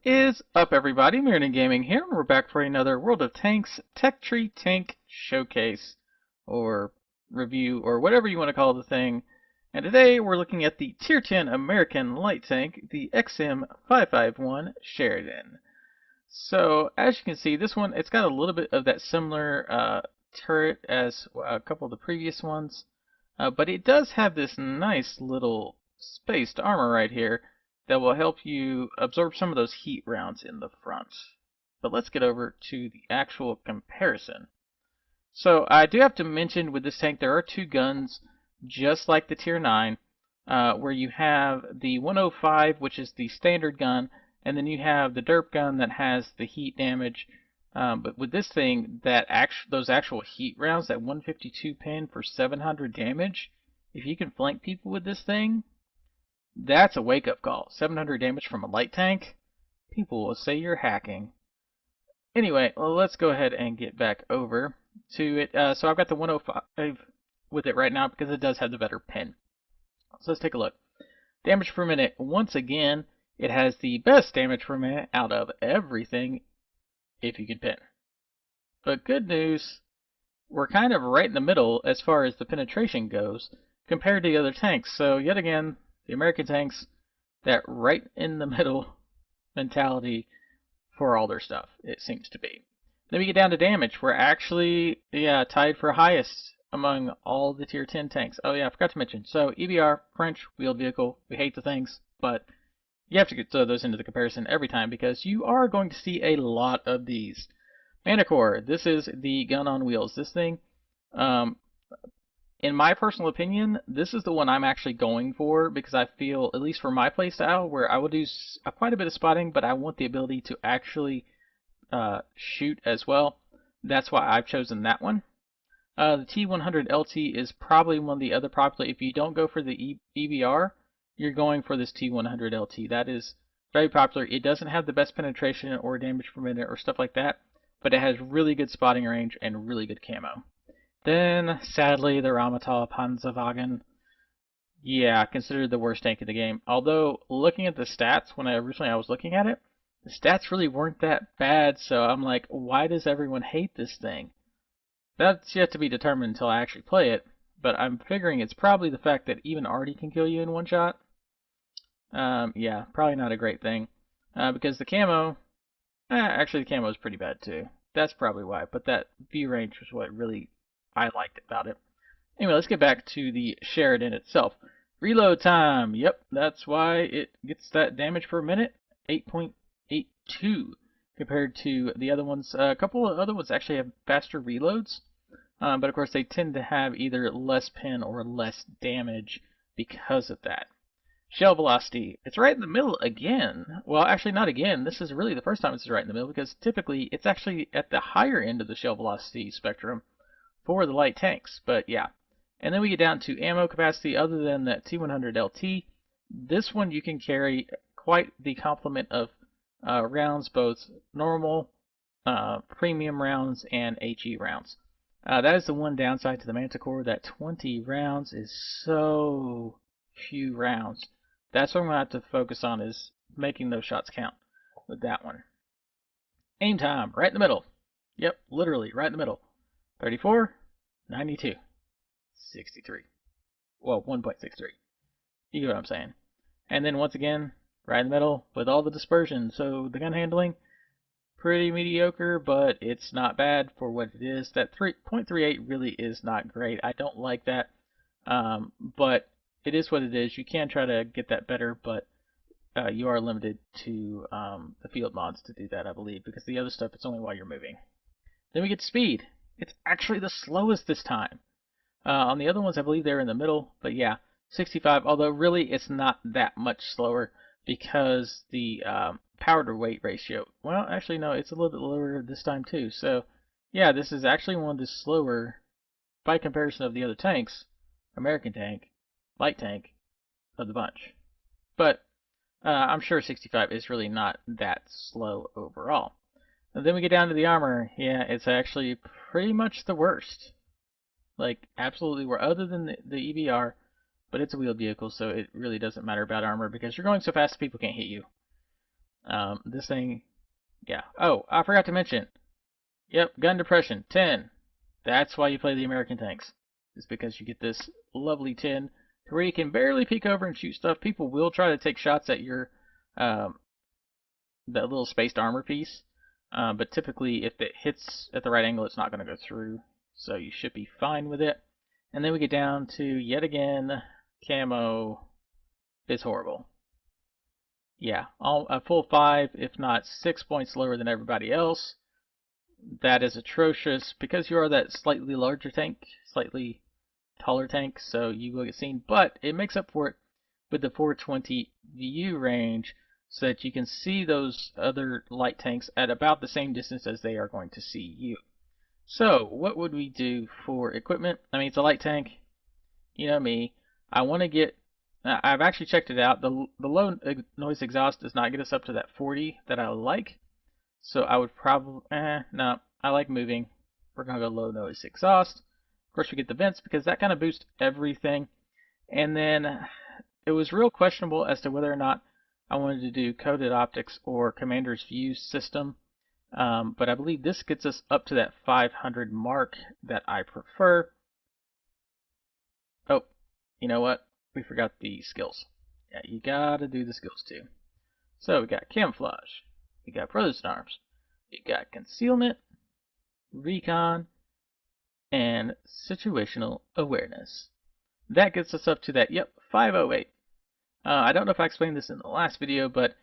Is up, everybody? Mirrodin Gaming here, and we're back for another World of Tanks Tech Tree Tank Showcase, or review, or whatever you want to call the thing. And today we're looking at the Tier 10 American light tank, the XM551 Sheridan. So, as you can see, this one, it's got a little bit of that similar turret as a couple of the previous ones, but it does have this nice little spaced armor right here that will help you absorb some of those heat rounds in the front. But let's get over to the actual comparison. So I do have to mention with this tank there are two guns just like the Tier 9, where you have the 105, which is the standard gun, and then you have the derp gun that has the heat damage. But with this thing, those actual heat rounds, that 152 pin for 700 damage, if you can flank people with this thing, that's a wake-up call. 700 damage from a light tank? People will say you're hacking. Anyway, well, let's go ahead and get back over to it. So I've got the 105 with it right now because it does have the better pin. So let's take a look. Damage per minute. Once again, it has the best damage per minute out of everything if you can pin. But good news, we're kind of right in the middle as far as the penetration goes compared to the other tanks. So yet again, the American tanks, that right in the middle mentality for all their stuff, it seems to be. Then we get down to damage. We're actually, tied for highest among all the Tier 10 tanks. Oh yeah, I forgot to mention. So EBR, French wheeled vehicle, we hate the things, but you have to throw those into the comparison every time because you are going to see a lot of these. Manticore, this is the gun on wheels. This thing, in my personal opinion, this is the one I'm actually going for because I feel, at least for my playstyle, where I will do quite a bit of spotting, but I want the ability to actually shoot as well. That's why I've chosen that one. The T100 LT is probably one of the other popular. If you don't go for the EBR, you're going for this T100 LT. That is very popular. It doesn't have the best penetration or damage per minute or stuff like that, but it has really good spotting range and really good camo. Then, sadly, the Ramatal Panzerwagen. Yeah, considered the worst tank in the game. Although, looking at the stats, when I was looking at it, the stats really weren't that bad, so I'm like, why does everyone hate this thing? That's yet to be determined until I actually play it, but I'm figuring it's probably the fact that even Artie can kill you in one shot. Yeah, probably not a great thing. Because the camo, actually the camo is pretty bad too. That's probably why, but that view range was what really I liked about it. Anyway, let's get back to the Sheridan itself. Reload time. Yep, that's why it gets that damage per minute, 8.82, compared to the other ones. A couple of other ones actually have faster reloads, but of course they tend to have either less pin or less damage because of that. Shell velocity. It's right in the middle again. Well, actually not again. This is really the first time it's right in the middle because typically it's actually at the higher end of the shell velocity spectrum for the light tanks, but yeah. And then we get down to ammo capacity. Other than that T100 LT, this one you can carry quite the complement of rounds, both normal, premium rounds, and HE rounds. That is the one downside to the Manticore, that 20 rounds is so few rounds. That's what I'm going to have to focus on, is making those shots count with that one. Aim time, right in the middle. Yep, literally right in the middle. 34, 92, 63. Well, 1.63. You get what I'm saying. And then once again, right in the middle with all the dispersion. So the gun handling, pretty mediocre, but it's not bad for what it is. That 3.38 really is not great. I don't like that, but it is what it is. You can try to get that better, but you are limited to the field mods to do that, I believe, because the other stuff, it's only while you're moving. Then we get speed. It's actually the slowest this time. On the other ones, I believe they're in the middle, but yeah, 65, although really it's not that much slower because the power to weight ratio, well, actually no, it's a little bit lower this time too. So yeah, this is actually one of the slower, by comparison of the other tanks, American tank, light tank of the bunch. But I'm sure 65 is really not that slow overall. And then we get down to the armor. Yeah, it's actually pretty much the worst. Like, absolutely worst, other than the EBR, but it's a wheeled vehicle, so it really doesn't matter about armor because you're going so fast people can't hit you. This thing, yeah. Oh, I forgot to mention. Yep, gun depression 10. That's why you play the American tanks. It's because you get this lovely 10 to where you can barely peek over and shoot stuff. People will try to take shots at your um, that little spaced armor piece, but typically if it hits at the right angle, it's not going to go through. So you should be fine with it. And then we get down to, yet again, camo is horrible. Yeah, a full 5, if not 6 points lower than everybody else. That is atrocious because you are that slightly larger tank, slightly taller tank, so you will get seen. But it makes up for it with the 420 view range so that you can see those other light tanks at about the same distance as they are going to see you. So what would we do for equipment? I mean, it's a light tank. You know me. I want to get... I've actually checked it out. The low noise exhaust does not get us up to that 40 that I like. So I would probably... no, I like moving. We're going to go low noise exhaust. Of course, we get the vents because that kind of boosts everything. And then it was real questionable as to whether or not I wanted to do coded optics or commander's view system. But I believe this gets us up to that 500 mark that I prefer. Oh, you know what? We forgot the skills. Yeah, you gotta do the skills too. So we got camouflage, we got brothers in arms, we got concealment, recon, and situational awareness. That gets us up to that, yep, 508. I don't know if I explained this in the last video, but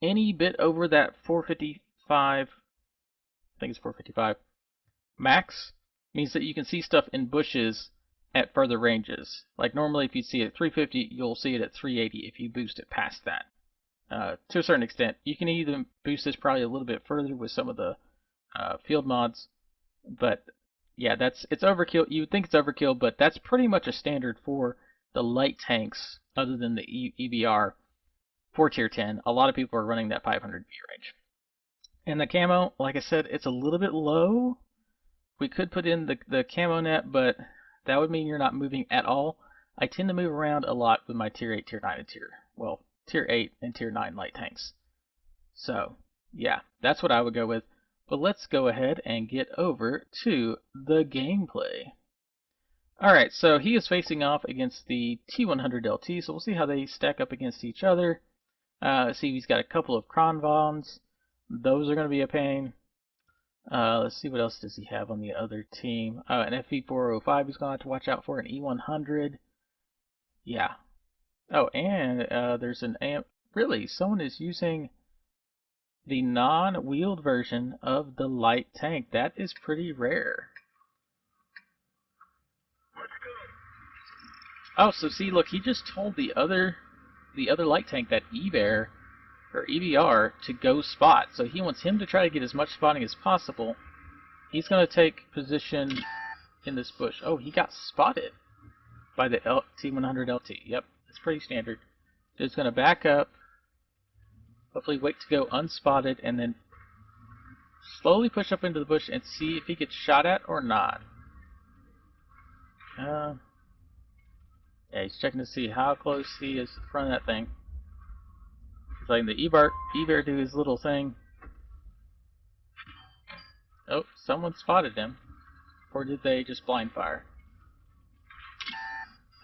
any bit over that 455, I think it's 455, max, means that you can see stuff in bushes at further ranges. Like normally if you see it at 350, you'll see it at 380 if you boost it past that. To a certain extent. You can even boost this probably a little bit further with some of the field mods, but yeah, it's overkill. You would think it's overkill, but that's pretty much a standard for the light tanks, other than the EBR for tier 10. A lot of people are running that 500 view range. And the camo, like I said, it's a little bit low. We could put in the camo net, but that would mean you're not moving at all. I tend to move around a lot with my tier 8, tier 9, and tier 8 and tier 9 light tanks. So, yeah, that's what I would go with. But let's go ahead and get over to the gameplay. Alright, so he is facing off against the T100LT, so we'll see how they stack up against each other. See, he's got a couple of Kronvons. Those are going to be a pain. Let's see, what else does he have on the other team? An FV405 he's going to have to watch out for, an E100. Yeah. Oh, and there's an amp. Really, someone is using the non-wheeled version of the light tank. That is pretty rare. Oh, so see, look, he just told the other light tank, that EBR or EBR, to go spot. So he wants him to try to get as much spotting as possible. He's going to take position in this bush. Oh, he got spotted by the T100LT. Yep, it's pretty standard. He's going to back up, hopefully wait to go unspotted, and then slowly push up into the bush and see if he gets shot at or not. Yeah, he's checking to see how close he is in front of that thing. He's letting the EBR do his little thing. Oh, someone spotted him. Or did they just blind fire?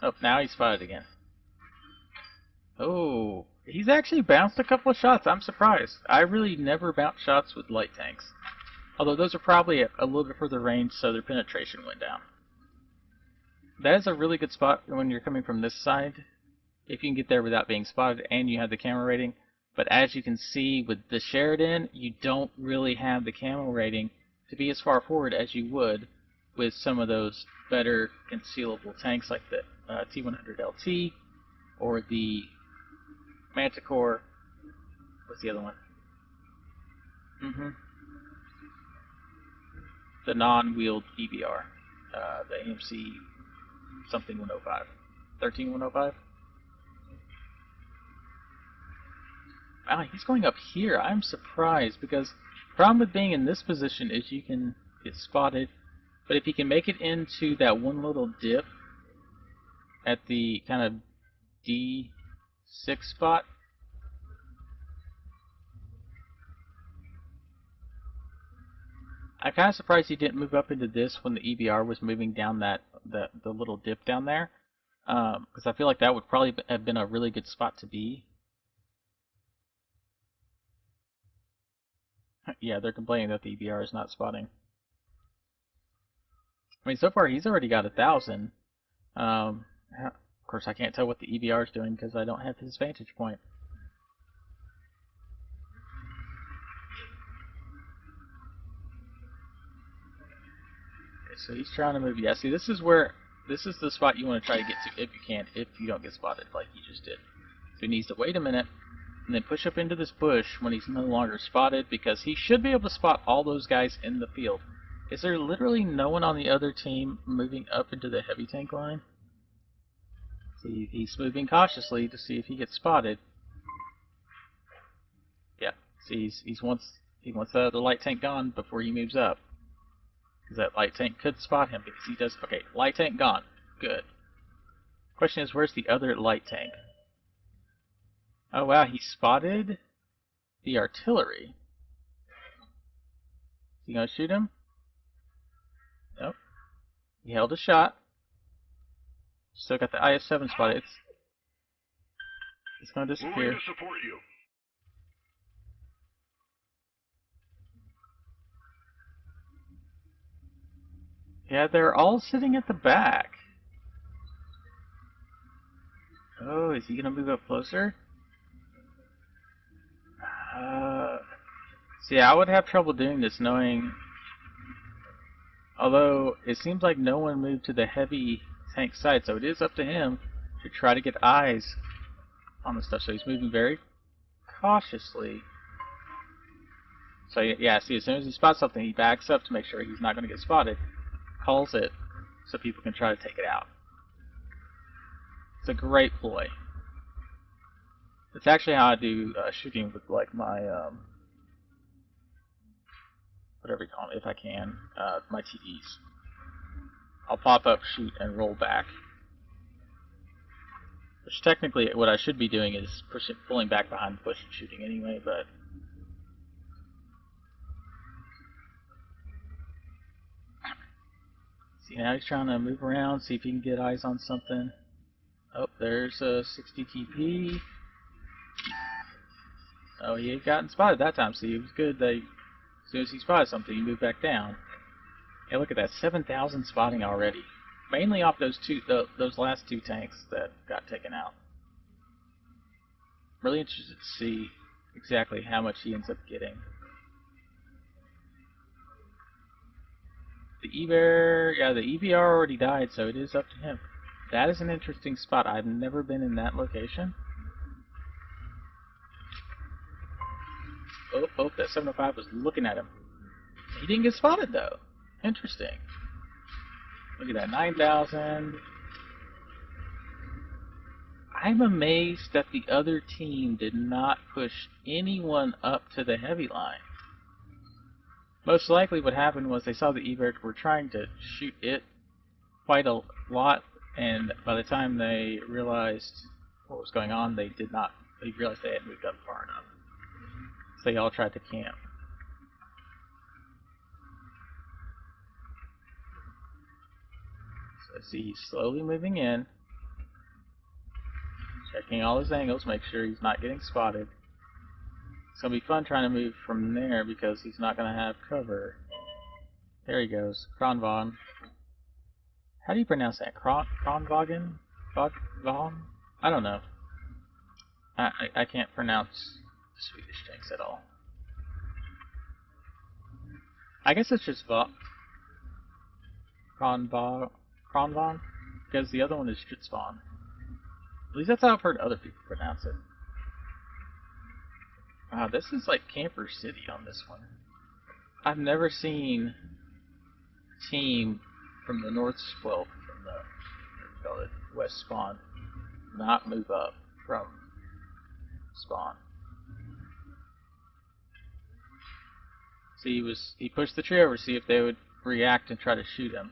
Oh, now he's spotted again. Oh, he's actually bounced a couple of shots. I'm surprised. I really never bounce shots with light tanks. Although those are probably at a little bit further range, so their penetration went down. That is a really good spot when you're coming from this side, if you can get there without being spotted and you have the camera rating. But as you can see with the Sheridan, you don't really have the camo rating to be as far forward as you would with some of those better concealable tanks like the T100LT or the Manticore. What's the other one? The non-wheeled EBR, the AMC something 105, 13105. Wow, he's going up here. I'm surprised because the problem with being in this position is you can get spotted, but if he can make it into that one little dip at the kind of D6 spot, I'm kind of surprised he didn't move up into this when the EBR was moving down the little dip down there, because I feel like that would probably have been a really good spot to be. Yeah, they're complaining that the EBR is not spotting. I mean, so far he's already got 1,000. Of course, I can't tell what the EBR is doing because I don't have his vantage point. Okay, so he's trying to move. Yeah, see, this is the spot you want to try to get to if you can, if you don't get spotted like he just did. So he needs to wait a minute and then push up into this bush when he's no longer spotted, because he should be able to spot all those guys in the field. Is there literally no one on the other team moving up into the heavy tank line? See, he's moving cautiously to see if he gets spotted. Yeah, see, he wants the light tank gone before he moves up, because that light tank could spot him because he does. Okay, light tank gone. Good. Question is, where's the other light tank? Oh wow, he spotted the artillery. Is he gonna shoot him? Nope. He held a shot. Still got the IS-7 spotted. It's gonna disappear. To support you. Yeah, they're all sitting at the back. Oh, is he gonna move up closer? See, I would have trouble doing this knowing. Although it seems like no one moved to the heavy tank side, so it is up to him to try to get eyes on the stuff. So he's moving very cautiously. So yeah, see, as soon as he spots something, he backs up to make sure he's not going to get spotted, calls it, so people can try to take it out. It's a great ploy. It's actually how I do shooting with like my whatever you call them, if I can, my TDs. I'll pop up, shoot, and roll back. Which technically, what I should be doing is pulling back behind the bush and shooting anyway, but see, now he's trying to move around, see if he can get eyes on something. Oh, there's a 60 TP. Oh, he had gotten spotted that time, see, it was good that as soon as he spotted something, he moved back down. Hey, look at that, 7,000 spotting already. Mainly off those last two tanks that got taken out. Really interested to see exactly how much he ends up getting. The EBR, yeah, the EBR already died, so it is up to him. That is an interesting spot. I've never been in that location. Oh, that 705 was looking at him. He didn't get spotted, though. Interesting. Look at that, 9,000. I'm amazed that the other team did not push anyone up to the heavy line. Most likely what happened was they saw the EBR were trying to shoot it quite a lot, and by the time they realized what was going on, they realized they had moved up far enough. So they all tried to camp. So see, he's slowly moving in, checking all his angles, make sure he's not getting spotted. It's going to be fun trying to move from there because he's not going to have cover. There he goes, Kronvon. How do you pronounce that? Kronvagen? Vaughn? I don't know. I can't pronounce Swedish things at all. I guess it's just Kronvon, because the other one is Stritzvon. At least that's how I've heard other people pronounce it. Wow, this is like Camper City on this one. I've never seen a team from the north, well, from the, what do you call it, west spawn, not move up from spawn. See, he pushed the tree over to see if they would react and try to shoot him.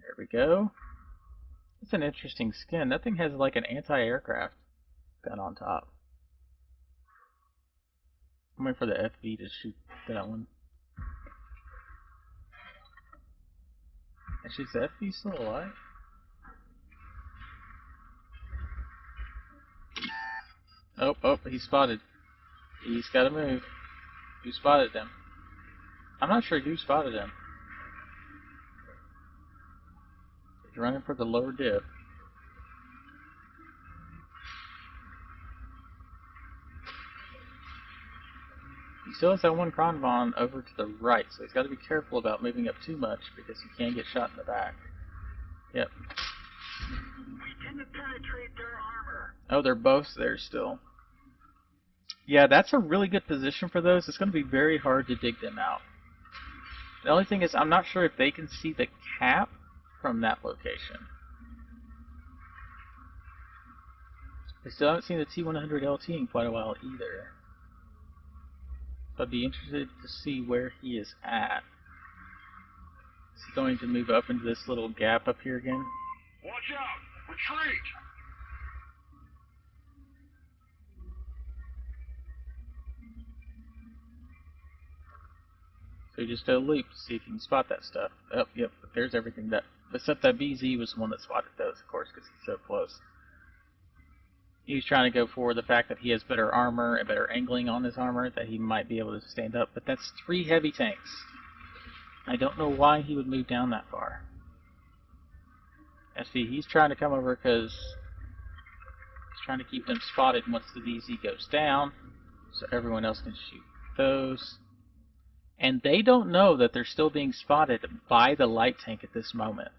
There we go. It's an interesting skin. That thing has like an anti-aircraft gun on top. I'm waiting for the FV to shoot that one. Actually, is the FV still alive? Oh, oh, he's spotted. He's gotta move. Who spotted him? I'm not sure who spotted him. He's running for the lower dip. He still has that one Kronvon over to the right, so he's got to be careful about moving up too much because he can get shot in the back. Yep. We didn't penetrate their armor. Oh, they're both there still. Yeah, that's a really good position for those. It's going to be very hard to dig them out. The only thing is, I'm not sure if they can see the cap from that location. I still haven't seen the T100 LT in quite a while either. So I'd be interested to see where he is at. Is he going to move up into this little gap up here again? Watch out! Retreat! So he just did a loop to see if he can spot that stuff. Oh, yep, but there's everything that... Except that BZ was the one that spotted those, of course, because he's so close. He's trying to go for the fact that he has better armor and better angling on his armor, that he might be able to stand up, but that's 3 heavy tanks. I don't know why he would move down that far. SV, he's trying to come over because he's trying to keep them spotted once the VZ goes down, so everyone else can shoot those. And they don't know that they're still being spotted by the light tank at this moment.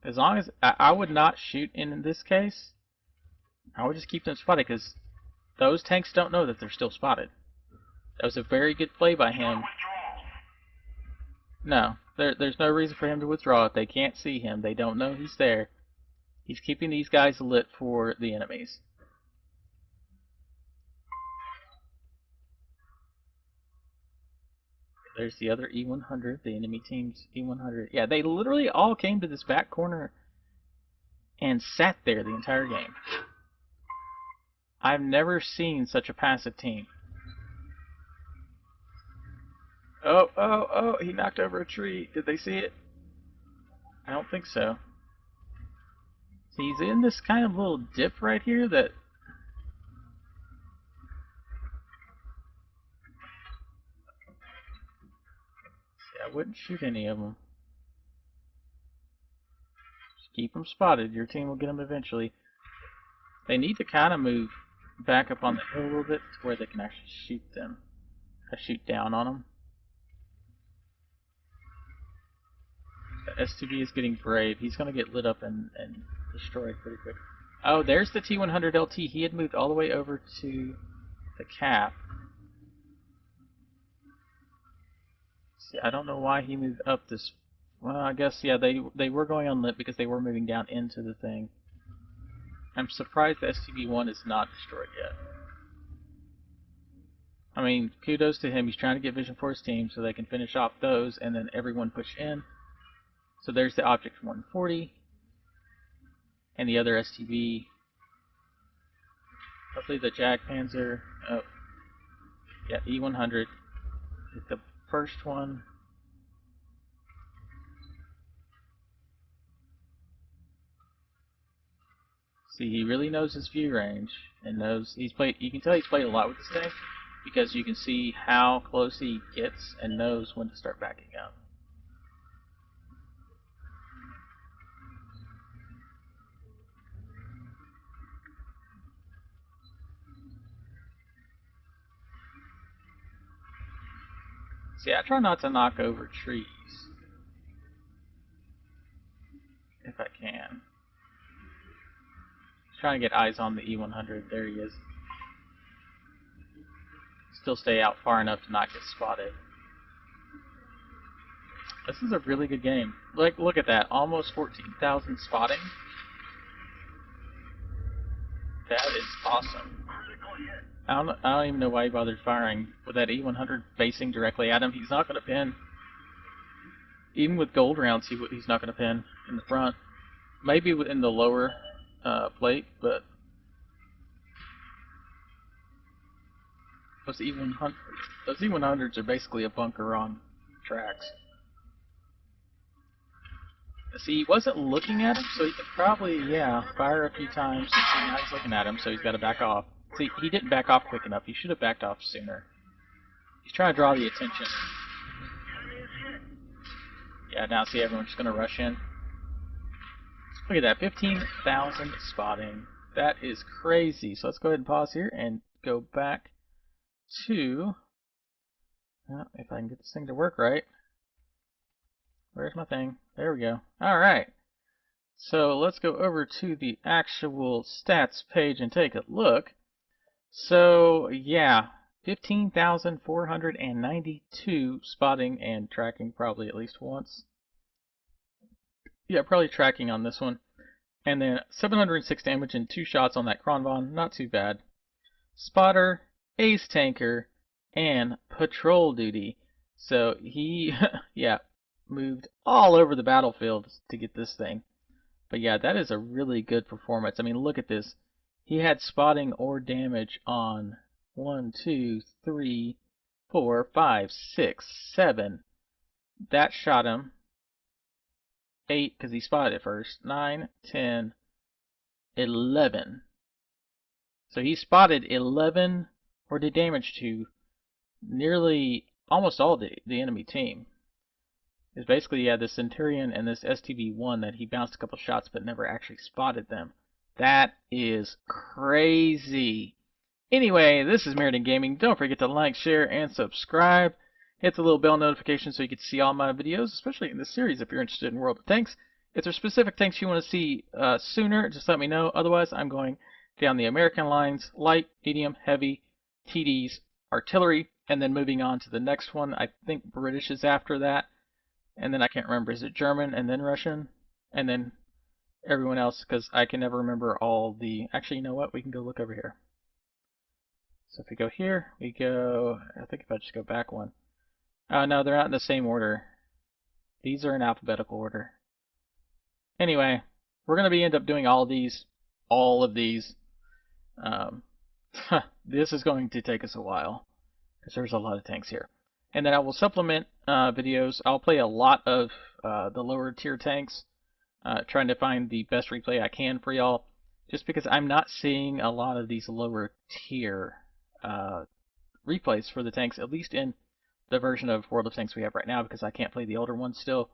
As long as I would not shoot in this case, I would just keep them spotted because those tanks don't know that they're still spotted. That was a very good play by him. No, there's no reason for him to withdraw. If they can't see him, they don't know he's there. He's keeping these guys lit for the enemies. There's the other E100, the enemy team's E100. Yeah, they literally all came to this back corner and sat there the entire game. I've never seen such a passive team. Oh, oh, oh, he knocked over a tree. Did they see it? I don't think so. See, he's in this kind of little dip right here that... See, I wouldn't shoot any of them. Just keep them spotted. Your team will get them eventually. They need to kind of move back up on the hill a little bit to where they can actually shoot them. Shoot down on them. The S2B is getting brave. He's going to get lit up and destroyed pretty quick. Oh, there's the T100 LT. He had moved all the way over to the cap. See, I don't know why he moved up this... Well, I guess, yeah, they were going on lit because they were moving down into the thing. I'm surprised the STB-1 is not destroyed yet. I mean, kudos to him. He's trying to get vision for his team so they can finish off those and then everyone push in. So there's the Object 140 and the other STB. Hopefully the Jagdpanzer. Oh, yeah, E100 is the first one. See, he really knows his view range and knows he's played. You can tell he's played a lot with this tank because you can see how close he gets and knows when to start backing up. See, I try not to knock over trees if I can. Trying to get eyes on the E100. There he is. Still stay out far enough to not get spotted. This is a really good game. Like, look at that. Almost 14,000 spotting. That is awesome. I don't even know why he bothered firing with that E100 facing directly at him. He's not going to pin. Even with gold rounds, he's not going to pin in the front. Maybe in the lower plate, but Those E100s are basically a bunker on tracks. See, he wasn't looking at him, so he could probably, yeah, fire a few times. See, now he's looking at him, so he's got to back off. See, he didn't back off quick enough. He should have backed off sooner. He's trying to draw the attention. Yeah, now see, everyone's just going to rush in. Look at that, 15,000 spotting. That is crazy. So let's go ahead and pause here and go back to... if I can get this thing to work right. Where's my thing? There we go. Alright. So let's go over to the actual stats page and take a look. So yeah, 15,492 spotting and tracking probably at least once. Yeah, probably tracking on this one. And then 706 damage and 2 shots on that Kronvon. Not too bad. Spotter, ace tanker, and patrol duty. So he, yeah, moved all over the battlefield to get this thing. But yeah, that is a really good performance. I mean, look at this. He had spotting or damage on 1, 2, 3, 4, 5, 6, 7. That shot him. 8, because he spotted it first. 9, 10, 11. So he spotted 11 or did damage to nearly almost all the enemy team. It's basically, yeah, this Centurion and this STV-1 that he bounced a couple shots but never actually spotted them. That is crazy. Anyway, this is Sheridan Gaming. Don't forget to like, share, and subscribe. Hit the little bell notification so you can see all my videos, especially in this series if you're interested in World of Tanks. If there's specific tanks you want to see sooner, just let me know. Otherwise, I'm going down the American lines, light, medium, heavy, TDs, artillery, and then moving on to the next one. I think British is after that. And then I can't remember, is it German and then Russian? And then everyone else, because I can never remember all the... Actually, you know what? We can go look over here. So if we go here, we go... I think if I just go back one. No, they're not in the same order. These are in alphabetical order. Anyway, we're going to end up doing all of these. This is going to take us a while, because there's a lot of tanks here. And then I will supplement videos. I'll play a lot of the lower tier tanks, trying to find the best replay I can for y'all, just because I'm not seeing a lot of these lower tier replays for the tanks, at least in the version of World of Tanks we have right now, because I can't play the older ones still.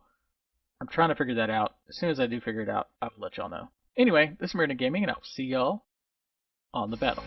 I'm trying to figure that out. As soon as I do figure it out, I will let y'all know. Anyway, this is Sheridan Gaming, and I'll see y'all on the battle.